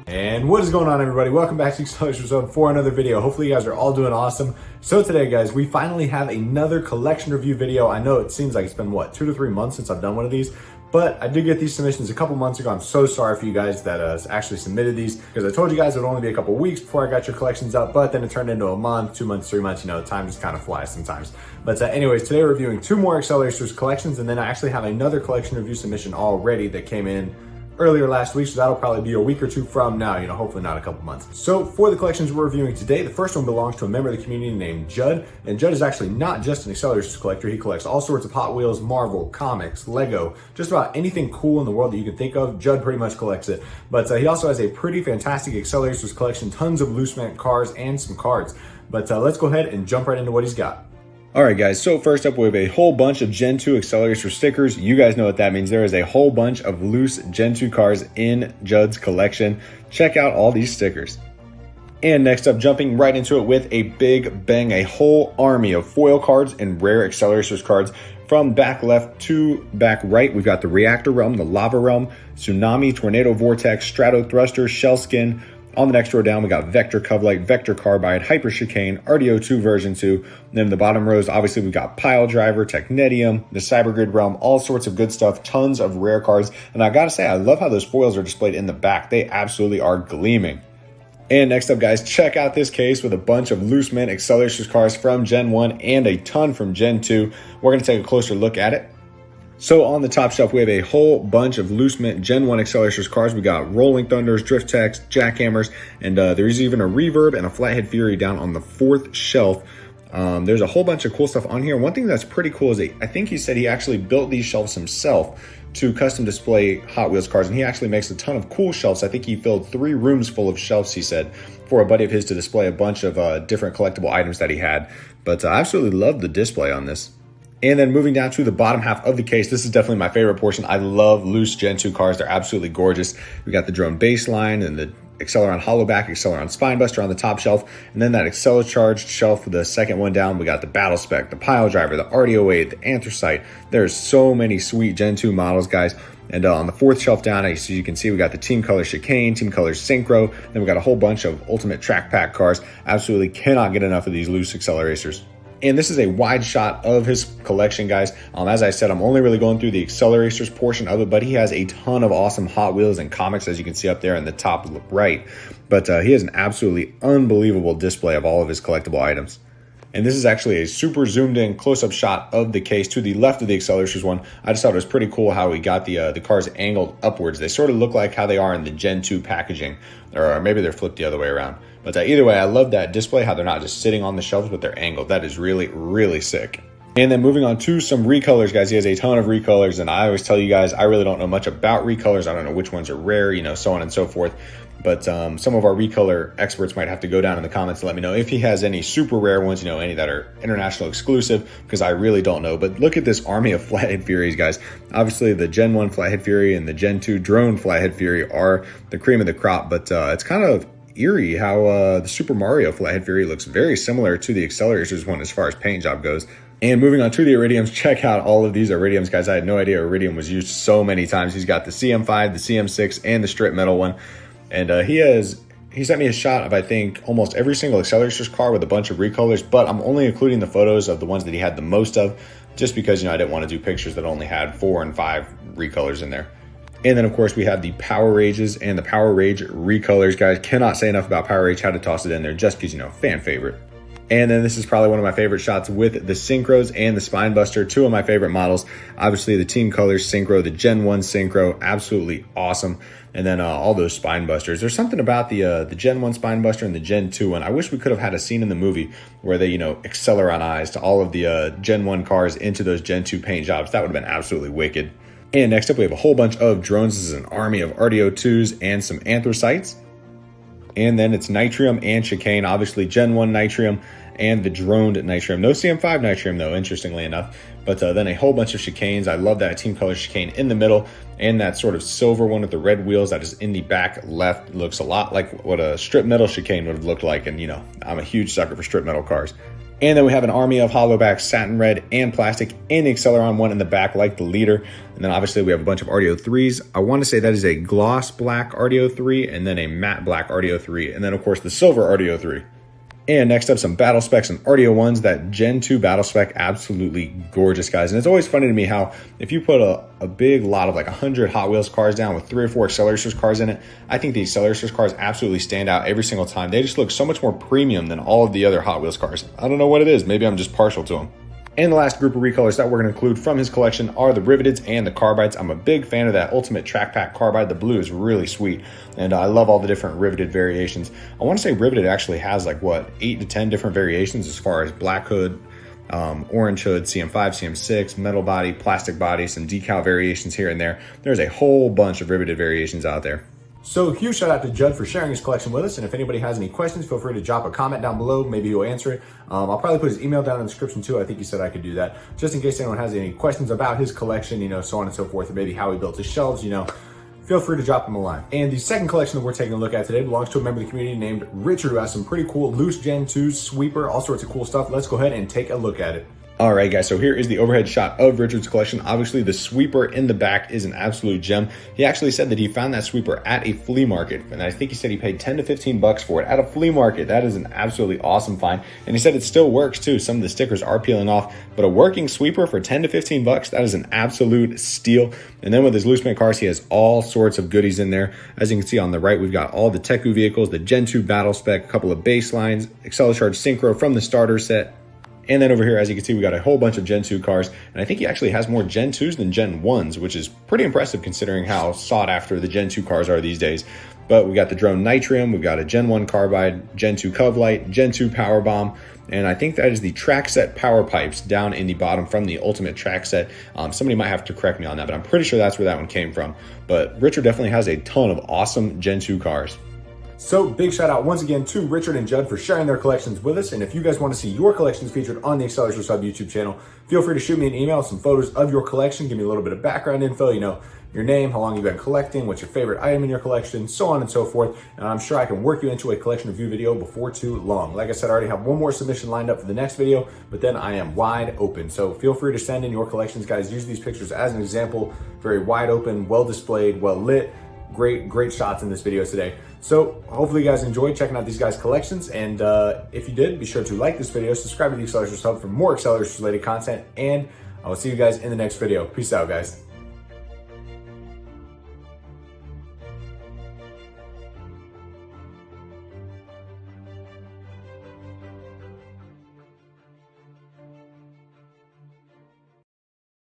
And what is going on, everybody? Welcome back to Acceleracers for another video. Hopefully you guys are all doing awesome. So today, guys, we finally have another collection review video. I know it seems like it's been, 2 to 3 months since I've done one of these, but I did get these submissions a couple months ago. I'm so sorry for you guys that actually submitted these, because I told you guys it would only be a couple weeks before I got your collections up, but then it turned into a month, 2 months, 3 months. You know, time just kind of flies sometimes. But anyways, today we're reviewing 2 more Acceleracers collections, and then I actually have another collection review submission already that came in earlier last week, so that'll probably be a week or 2 from now, you know, hopefully not a couple months. So for the collections we're reviewing today, the first one belongs to a member of the community named Judd, and Judd is actually not just an Acceleracers collector. He collects all sorts of Hot Wheels, Marvel, comics, Lego, just about anything cool in the world that you can think of. Judd pretty much collects it, but he also has a pretty fantastic Acceleracers collection, tons of loose mint cars and some cards. But let's go ahead and jump right into what he's got. All right, guys, so first up, we have a whole bunch of Gen 2 Accelerator stickers. You guys know what that means. There is a whole bunch of loose Gen 2 cars in Judd's collection. Check out all these stickers. And next up, jumping right into it with a big bang, a whole army of foil cards and rare Acceleracers cards. From back left to back right, we've got the Reactor Realm, the Lava Realm, Tsunami, Tornado Vortex, Strato Thruster, Shell Skin. On the next row down, we got Vector Covlight, Vector Carbide, Hyper Chicane, RDO2 version 2. And then in the bottom rows, obviously we've got Pile Driver, Technetium, the Cybergrid Realm, all sorts of good stuff, tons of rare cards. And I gotta say, I love how those foils are displayed in the back. They absolutely are gleaming. And next up, guys, check out this case with a bunch of loose mint Acceleracers cars from Gen 1 and a ton from Gen 2. We're gonna take a closer look at it. So on the top shelf, we have a whole bunch of loose mint Gen 1 Acceleracers cars. We got Rolling Thunders, Drift Techs, Jackhammers, and there's even a Reverb and a Flathead Fury down on the 4th shelf. There's a whole bunch of cool stuff on here. One thing that's pretty cool is I think he said he actually built these shelves himself to custom display Hot Wheels cars, and he actually makes a ton of cool shelves. I think he filled 3 rooms full of shelves, he said, for a buddy of his to display a bunch of different collectible items that he had. But I absolutely love the display on this. And then moving down to the bottom half of the case, this is definitely my favorite portion. I love loose Gen 2 cars. They're absolutely gorgeous. We got the Drone Baseline and the Acceleron Hollowback, Acceleron Spinebuster on the top shelf. And then that Accelercharged shelf, the second one down, we got the Battle Spec, the Pile Driver, the RDO8, the Anthracite. There's so many sweet Gen 2 models, guys. And on the 4th shelf down, as you can see, we got the Team Color Chicane, Team Color Synchro. Then we got a whole bunch of Ultimate Track Pack cars. Absolutely cannot get enough of these loose Acceleracers. And this is a wide shot of his collection, guys. As I said, I'm only really going through the Acceleracers portion of it, but he has a ton of awesome Hot Wheels and comics, as you can see up there in the top right. But he has an absolutely unbelievable display of all of his collectible items. And this is actually a super zoomed in close-up shot of the case to the left of the Acceleracers one. I just thought it was pretty cool how he got the cars angled upwards. They sort of look like how they are in the Gen 2 packaging, or maybe they're flipped the other way around. But either way, I love that display, how they're not just sitting on the shelves, but they're angled. That is really, really sick. And then moving on to some recolors, guys. He has a ton of recolors, and I always tell you guys, I really don't know much about recolors. I don't know which ones are rare, you know, so on and so forth. But some of our recolor experts might have to go down in the comments and let me know if he has any super rare ones, you know, any that are international exclusive, because I really don't know. But look at this army of Flathead Furies, guys. Obviously, the Gen 1 Flathead Fury and the Gen 2 Drone Flathead Fury are the cream of the crop, but it's kind of eerie how the Super Mario Flathead Fury looks very similar to the Acceleracers one as far as paint job goes. And moving on to the Iridiums, check out all of these Iridiums, guys. I had no idea Iridium was used so many times. He's got the CM5, the CM6, and the strip metal one. And he sent me a shot of, I think, almost every single Acceleracers car with a bunch of recolors, but I'm only including the photos of the ones that he had the most of, just because, you know, I didn't want to do pictures that only had 4 and 5 recolors in there. And then, of course, we have the Power Rages and the Power Rage recolors, guys. Cannot say enough about Power Rage, how to toss it in there just because, you know, fan favorite. And then this is probably one of my favorite shots with the Synchros and the Spinebuster, 2 of my favorite models. Obviously, the Team Colors Synchro, the Gen 1 Synchro, absolutely awesome. And then all those Spinebusters. There's something about the Gen 1 Spinebuster and the Gen 2 one. I wish we could have had a scene in the movie where they, you know, Acceleronized all of the Gen 1 cars into those Gen 2 paint jobs. That would have been absolutely wicked. And next up, we have a whole bunch of drones. This is an army of RDO2s and some Anthracites. And then it's Nitrium and Chicane, obviously Gen 1 Nitrium and the droned Nitrium. No CM5 Nitrium, though, interestingly enough. But then a whole bunch of Chicanes. I love that Team Color Chicane in the middle, and that sort of silver one with the red wheels that is in the back left. Looks a lot like what a strip metal Chicane would have looked like. And, you know, I'm a huge sucker for strip metal cars. And then we have an army of hollow back satin red and plastic and the Acceleron one in the back like the leader. And then obviously we have a bunch of RDO 3s. I want to say that is a gloss black RDO 3 and then a matte black RDO 3. And then of course the silver RDO 3. And next up, some battle specs and RDO 1s. That Gen 2 battle spec, absolutely gorgeous, guys. And it's always funny to me how if you put a big lot of like 100 Hot Wheels cars down with 3 or 4 Acceleracers cars in it, I think the Acceleracers cars absolutely stand out every single time. They just look so much more premium than all of the other Hot Wheels cars. I don't know what it is. Maybe I'm just partial to them. And the last group of recolors that we're going to include from his collection are the Riveteds and the Carbides. I'm a big fan of that Ultimate Track Pack Carbide. The blue is really sweet, and I love all the different riveted variations. I want to say Riveted actually has like, what, 8 to 10 different variations as far as black hood, orange hood, CM5, CM6, metal body, plastic body, some decal variations here and there. There's a whole bunch of riveted variations out there. So huge shout out to Judd for sharing his collection with us. And if anybody has any questions, feel free to drop a comment down below. Maybe he'll answer it. I'll probably put his email down in the description too. I think he said I could do that. Just in case anyone has any questions about his collection, so on and so forth, or maybe how he built his shelves, feel free to drop him a line. And the second collection that we're taking a look at today belongs to a member of the community named Richard, who has some pretty cool loose Gen 2s, sweeper, all sorts of cool stuff. Let's go ahead and take a look at it. All right, guys, so here is the overhead shot of Richard's collection. Obviously, the sweeper in the back is an absolute gem. He actually said that he found that sweeper at a flea market, and I think he said he paid 10 to 15 bucks for it at a flea market. That is an absolutely awesome find. And he said it still works too. Some of the stickers are peeling off, but a working sweeper for 10 to 15 bucks, that is an absolute steal. And then with his loose mint cars, he has all sorts of goodies in there. As you can see on the right, we've got all the Teku vehicles, the Gen 2 battle spec, a couple of baselines, Acceleracharge Synchro from the starter set. And then over here, as you can see, we got a whole bunch of Gen 2 cars. And I think he actually has more Gen 2s than Gen 1s, which is pretty impressive considering how sought after the Gen 2 cars are these days. But we got the Drone Nitrium, we've got a Gen 1 Carbide, Gen 2 Cov Light, Gen 2 Power Bomb, and I think that is the track set power pipes down in the bottom from the Ultimate Track Set. Somebody might have to correct me on that, but I'm pretty sure that's where that one came from. But Richard definitely has a ton of awesome Gen 2 cars. So big shout out once again to Richard and Judd for sharing their collections with us. And if you guys want to see your collections featured on the Acceleracers Sub YouTube channel, feel free to shoot me an email with some photos of your collection. Give me a little bit of background info, your name, how long you've been collecting, what's your favorite item in your collection, so on and so forth. And I'm sure I can work you into a collection review video before too long. Like I said, I already have one more submission lined up for the next video, but then I am wide open. So feel free to send in your collections, guys. Use these pictures as an example. Very wide open, well displayed, well lit. Great shots in this video today. So hopefully you guys enjoyed checking out these guys' collections. And if you did, be sure to like this video, subscribe to the Acceleracers Hub for more Acceleracers related content, and I will see you guys in the next video. Peace out, guys.